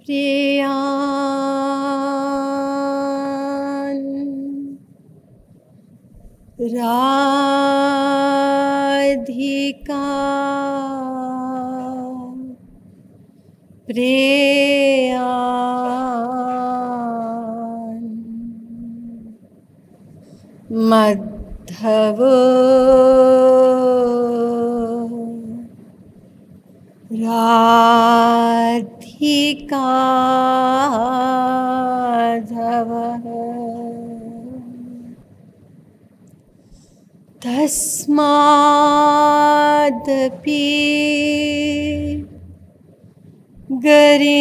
प्रियान् राधिका प्रियान् मद्धव राधिका धवः तस्मादपि गरीयान्यो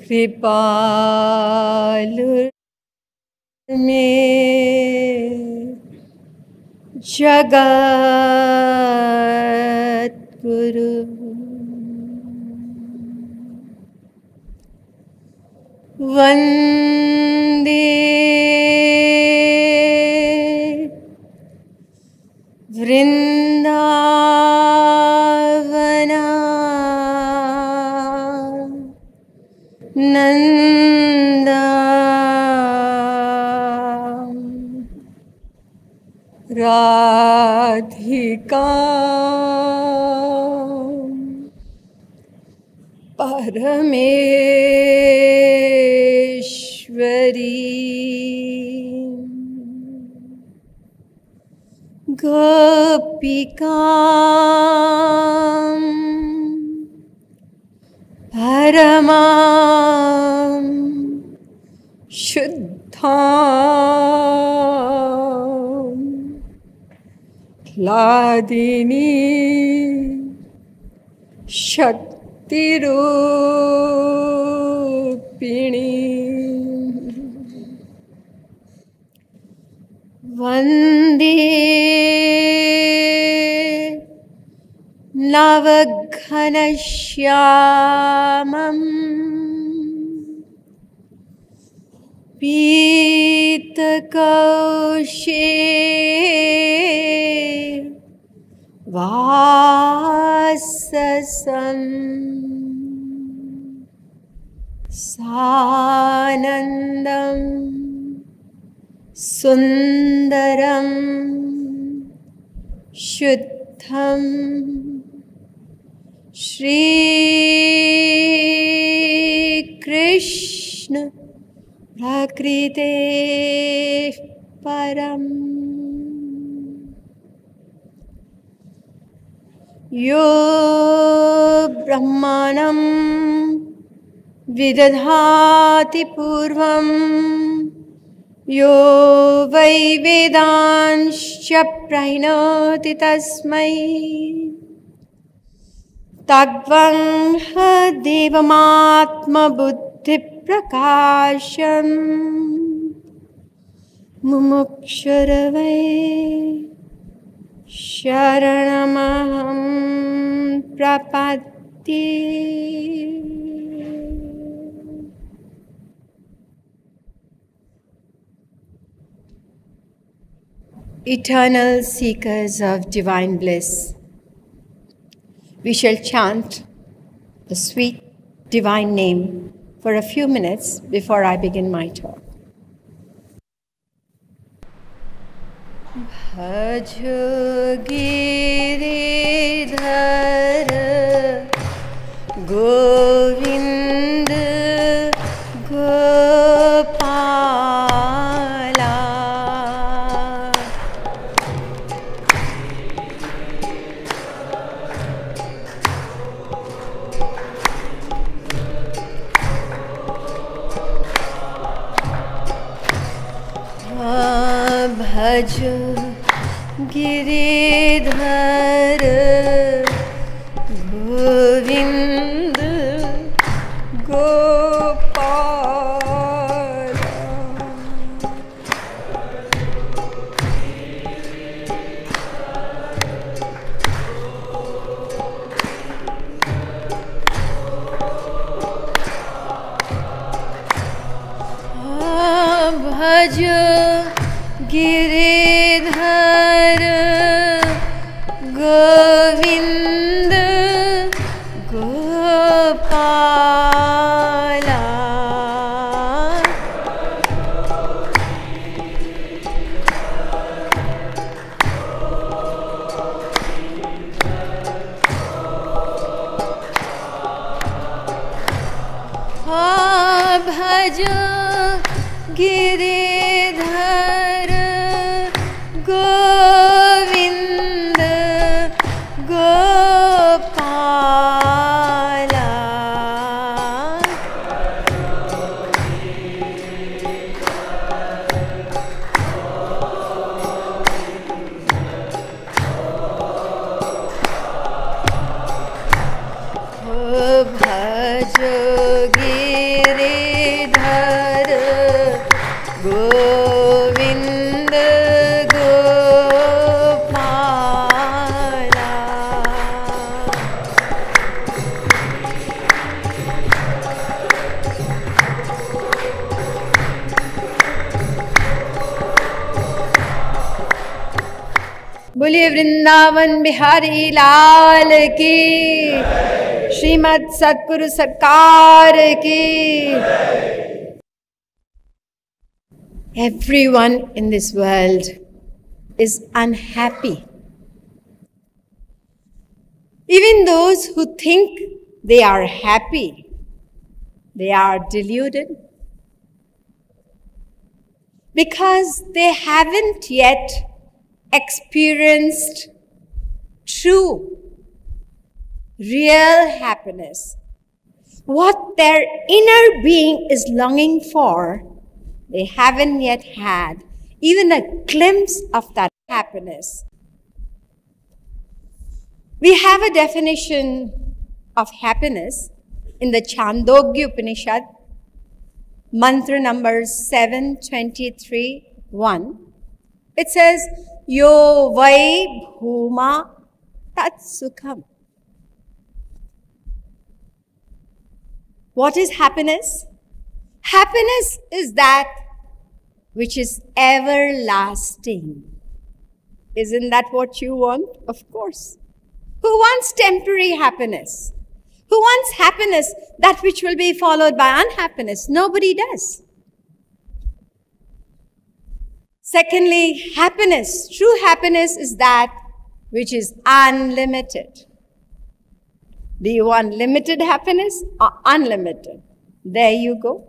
कृपालुर्मे जगद्गुरु वन्दे वृन्दावना नन्दा राधिका परमेश्वरी गोपिका परमा शुद्धा लादिनी शक्तिरूपिणी वन्दे नवघनश्यामम् पीतकौशेयवाससं सानन्दं सुन्दरं शुद्धं श्रीकृष्ण प्रकृते परम् यो ब्रह्माणं विदधाति पूर्वं यो वै वेदांश्च प्रणोति तस्मै तद्वं देवमात्मबुद्धिप्रकाशम् मुमुक्षुर्वै शरणमहं प्रपद्ये। Eternal seekers of divine bliss, we shall chant the sweet divine name for a few minutes before I begin my talk. Bhajo giridhar Govind Gopala भजो गिरिधर गोविंद गोपाल भजो गिरिधर भज गिरिधर गोविंद गोपाला भज गिरिधर गोविंद गोपाला बोलिए वृंदावन बिहारी लाल की, श्रीमद् सद्गुरु सरकार की। Everyone in this world is unhappy. Even those who think they are happy, they are deluded because they haven't yet experienced true, real happiness. What their inner being is longing for, they haven't yet had even a glimpse of that happiness. We have a definition of happiness in the Chandogya Upanishad, mantra number 723:1. It says, Yo vai bhuma tat sukham. What is happiness? Happiness is that which is everlasting. Isn't that what you want? Of course. Who wants temporary happiness? Who wants happiness, that which will be followed by unhappiness? Nobody does. Secondly, happiness, true happiness is that which is unlimited. Do you want limited happiness or unlimited? There you go.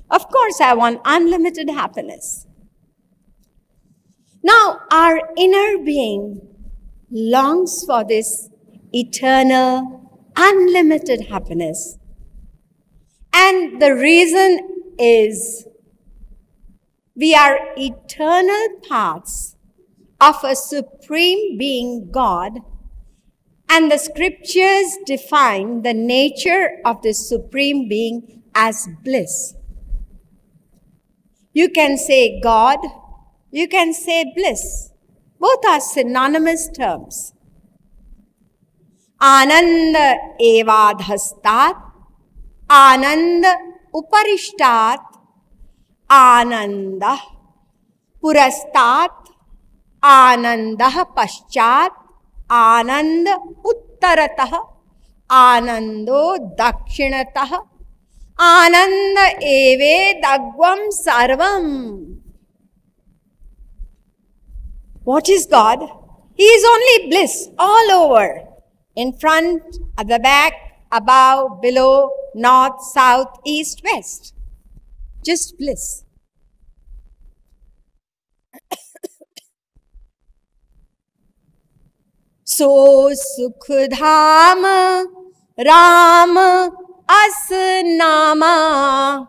Of course, I want unlimited happiness. Now, our inner being longs for this eternal, unlimited happiness. And the reason is we are eternal parts of a supreme being, God, and the scriptures define the nature of this supreme being as bliss. You can say God, you can say bliss. Both are synonymous terms. Ananda evadhastat, ananda uparishtat, ananda purastat, ananda paschat, ananda uttaratah, anando dakshinatah, ananda eve dagvam sarvam. What is God? He is only bliss all over. In front, at the back, above, below, north, south, east, west. Just bliss. So sukhdham Ram Asnama.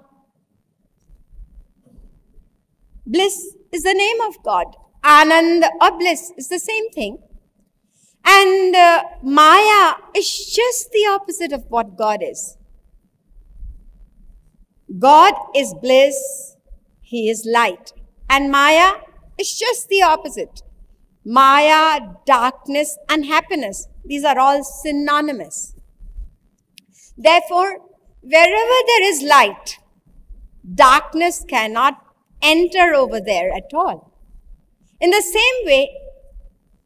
Bliss is the name of God. Anand or bliss is the same thing. And Maya is just the opposite of what God is. God is bliss, He is light. And Maya is just the opposite. Maya, darkness and happiness, these are all synonymous. Therefore, wherever there is light, darkness cannot enter over there at all. In the same way,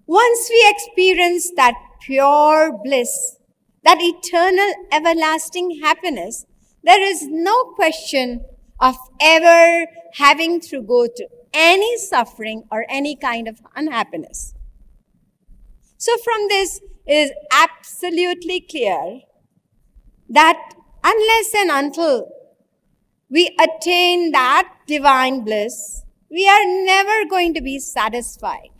once we experience that pure bliss, that eternal, everlasting happiness, there is no question of ever having to go to any suffering or any kind of unhappiness. So from this, it is absolutely clear that unless and until we attain that divine bliss, we are never going to be satisfied.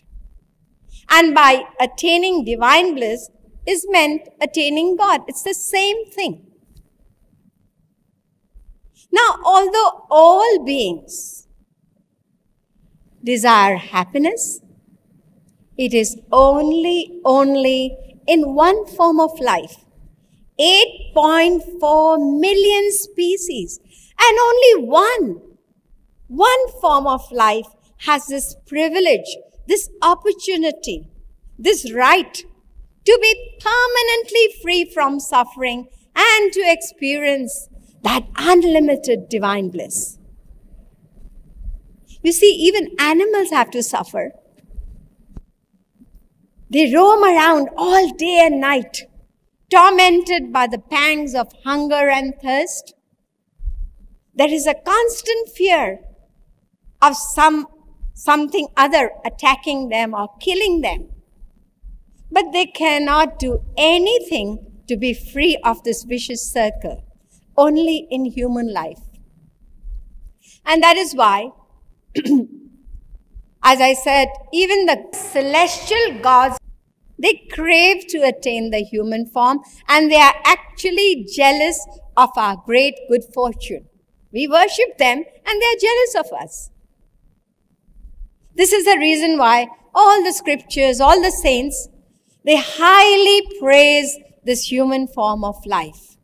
And by attaining divine bliss is meant attaining God. It's the same thing. Now, although all beings desire happiness, it is only in one form of life. 8.4 million species, and only one form of life has this privilege, this opportunity, this right to be permanently free from suffering and to experience that unlimited divine bliss. You see, even animals have to suffer. They roam around all day and night, tormented by the pangs of hunger and thirst. There is a constant fear of something other attacking them or killing them. But they cannot do anything to be free of this vicious circle, only in human life. And that is why, as I said, even the celestial gods, they crave to attain the human form, and they are actually jealous of our great good fortune. We worship them and they are jealous of us. This is the reason why all the scriptures, all the saints, they highly praise this human form of life.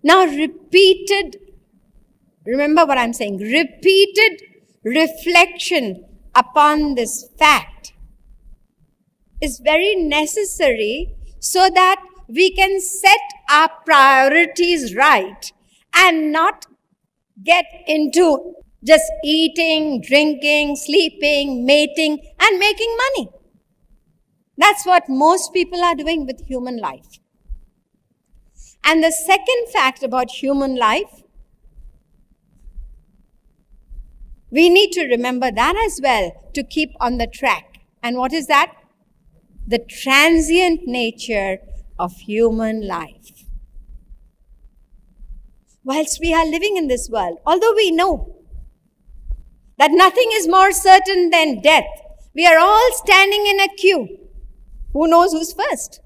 Now, remember what I'm saying, repeated reflection upon this fact is very necessary so that we can set our priorities right and not get into just eating, drinking, sleeping, mating, and making money. That's what most people are doing with human life. And the second fact about human life, we need to remember that as well to keep on the track. And what is that? The transient nature of human life. Whilst we are living in this world, although we know that nothing is more certain than death, we are all standing in a queue. Who knows who's first?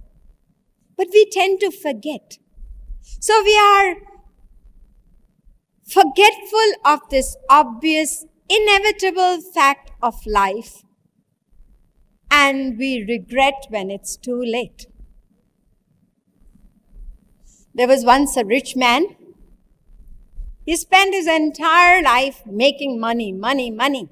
But we tend to forget. So we are forgetful of this obvious, inevitable fact of life, and we regret when it's too late. There was once a rich man. He spent his entire life making money.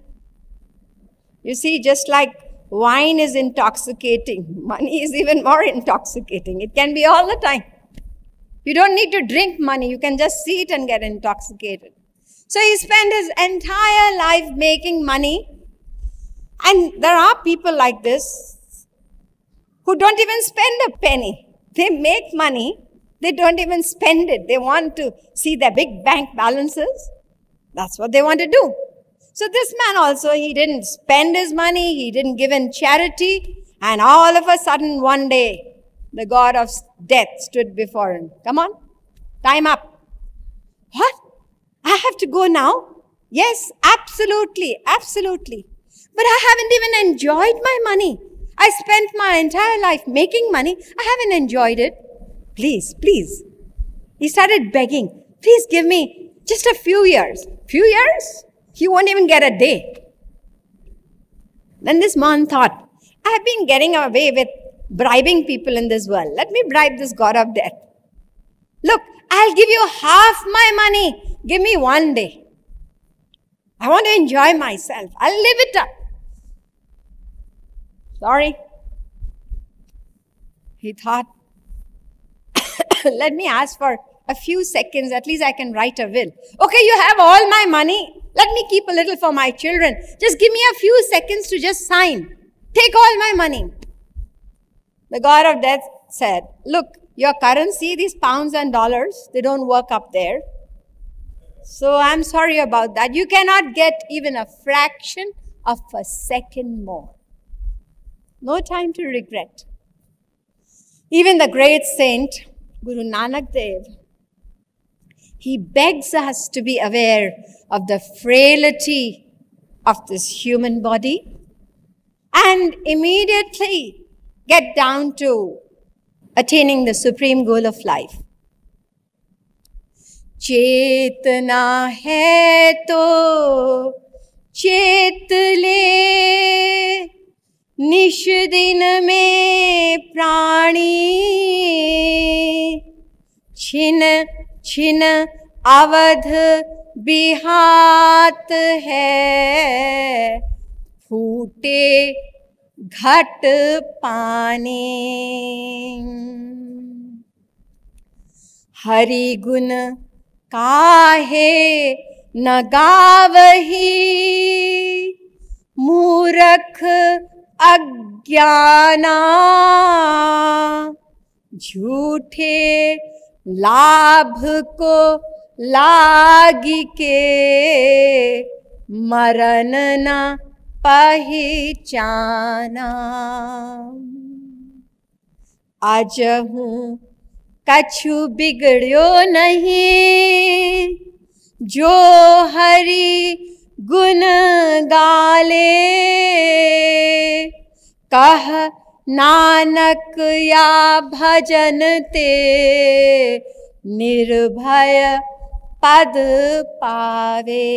You see, just like wine is intoxicating, money is even more intoxicating. It can be all the time. You don't need to drink money. You can just see it and get intoxicated. So he spent his entire life making money. And there are people like this who don't even spend a penny. They make money. They don't even spend it. They want to see their big bank balances. That's what they want to do. So this man also, he didn't spend his money. He didn't give in charity. And all of a sudden, one day, the god of death stood before him. Come on, time up. What? I have to go now? Yes, absolutely. But I haven't even enjoyed my money. I spent my entire life making money. I haven't enjoyed it. Please. He started begging. Please give me just a few years. Few years? You won't even get a day. Then this man thought, I have been getting away with bribing people in this world. Let me bribe this god of death. Look, I'll give you half my money. Give me 1 day. I want to enjoy myself. I'll live it up. Sorry. He thought, let me ask for a few seconds. At least I can write a will. Okay, you have all my money. Let me keep a little for my children. Just give me a few seconds to just sign. Take all my money. The god of death said, look, your currency, these pounds and dollars, they don't work up there. So I'm sorry about that. You cannot get even a fraction of a second more. No time to regret. Even the great saint, Guru Nanak Dev, he begs us to be aware of the frailty of this human body and immediately get down to attaining the supreme goal of life. Chetna hai to chet le, निश दिन में प्राणी, छिन छिन अवध बिहात है, फूटे घट पानी। हरि गुण काहे न गावही, मूरख अज्ञाना, झूठे लाभ को लागी के, मरण न पहचाना। आज हूँ कछु बिगड़ो नहीं, जो हरि गुण गाले, कह नानक या भजन ते, निर्भय पद पावे।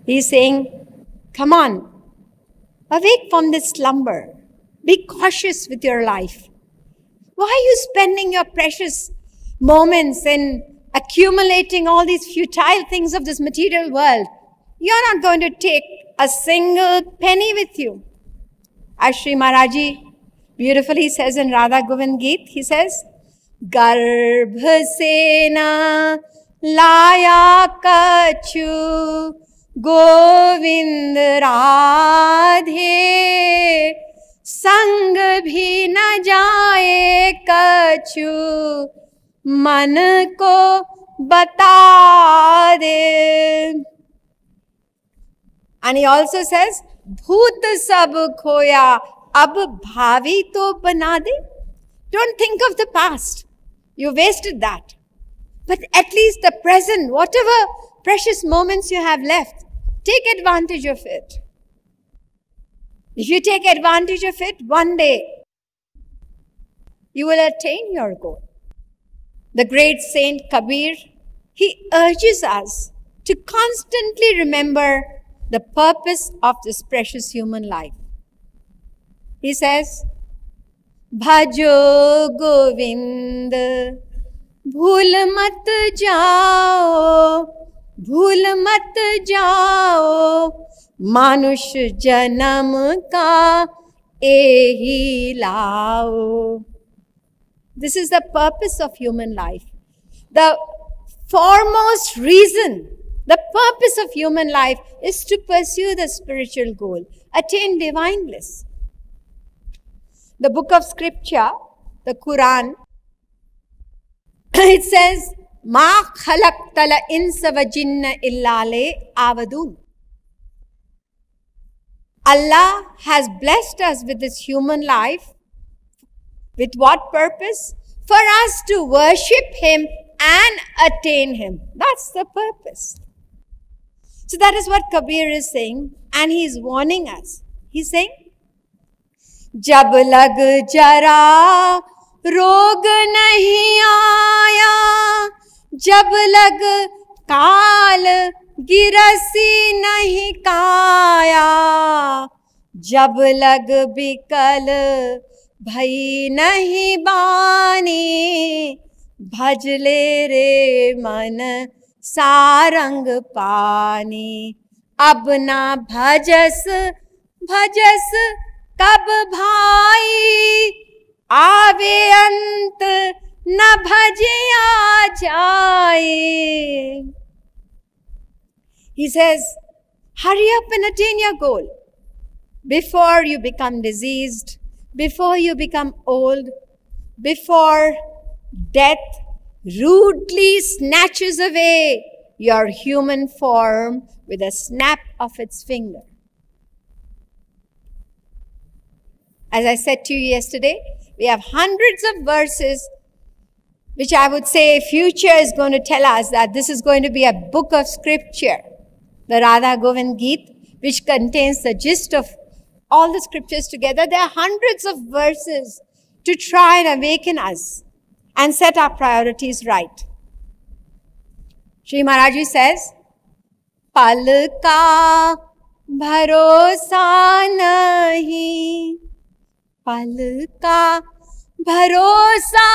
He's saying, come on, awake from this slumber. Be cautious with your life. Why are you spending your precious moments in accumulating all these futile things of this material world? You're not going to take a single penny with you. As Sri Maharaji beautifully says in Radha Govind Geet, he says, Garbh se na laya kachu, Govind Radhe, संग भी न जाए कछु, मन को बता दे. And he also says, भूत सब खोया, अब भावी तो बना दे. Don't think of the past. You wasted that. But at least the present, whatever precious moments you have left, take advantage of it. If you take advantage of it, one day you will attain your goal. The great Saint Kabir, he urges us to constantly remember the purpose of this precious human life. He says, Bhajo Govind, bhul mat jao, bhul mat jao, मानुष जन्म का एही लाओ. This is the purpose of human life. The foremost reason, the purpose of human life is to pursue the spiritual goal, attain divine bliss. The book of scripture, the Quran, it says, Ma khalaqtala insa wa jinna illa liya'budun. Allah has blessed us with this human life. With what purpose? For us to worship Him and attain Him. That's the purpose. So that is what Kabir is saying, and he is warning us. He's saying, Jab lag jara rog nahi aaya, jab lag kaal गिरसी नहीं काया, जब लग बिकल भई नहीं बानी, भजले रे मन सारंग पानी. अब ना भजस भजस कब भाई, आवे अंत न भजिया जाए. He says, hurry up and attain your goal before you become diseased, before you become old, before death rudely snatches away your human form with a snap of its finger. As I said to you yesterday, we have hundreds of verses which I would say future is going to tell us that this is going to be a book of scripture, the Radha Govind Geet, which contains the gist of all the scriptures together. There are hundreds of verses to try and awaken us and set our priorities right. Shri Maharaji says, Pal ka bharosa nahi, pal ka bharosa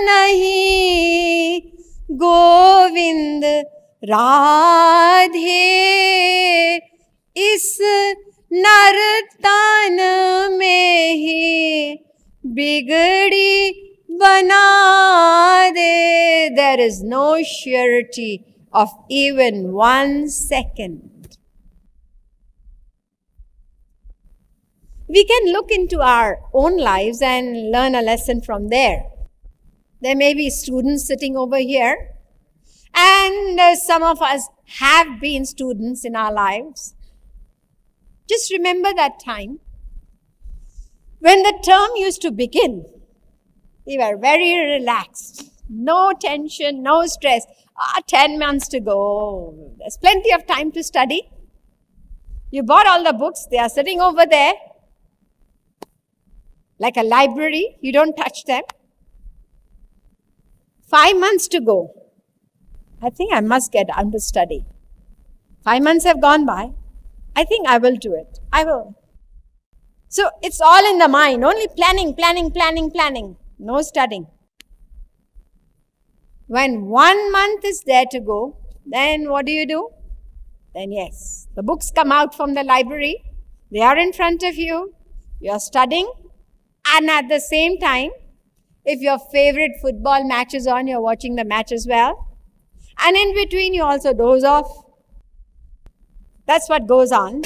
nahi, Govind Radhe is nartan mein hi bigadi bana de. There is no surety of even 1 second. We can look into our own lives and learn a lesson from there. There may be students sitting over here, and some of us have been students in our lives. Just remember that time when the term used to begin. We were very relaxed, no tension, no stress. 10 months to go. There's plenty of time to study. You bought all the books, they are sitting over there like a library. You don't touch them. 5 months to go. I think I must get under study. 5 months have gone by. I think I will do it. I will. So it's all in the mind. Only planning, planning, planning, planning. No studying. When 1 month is there to go, then what do? Then yes, the books come out from the library. They are in front of you. You are studying. And at the same time, if your favorite football match is on, you're watching the match as well. And in between, you also doze off. That's what goes on.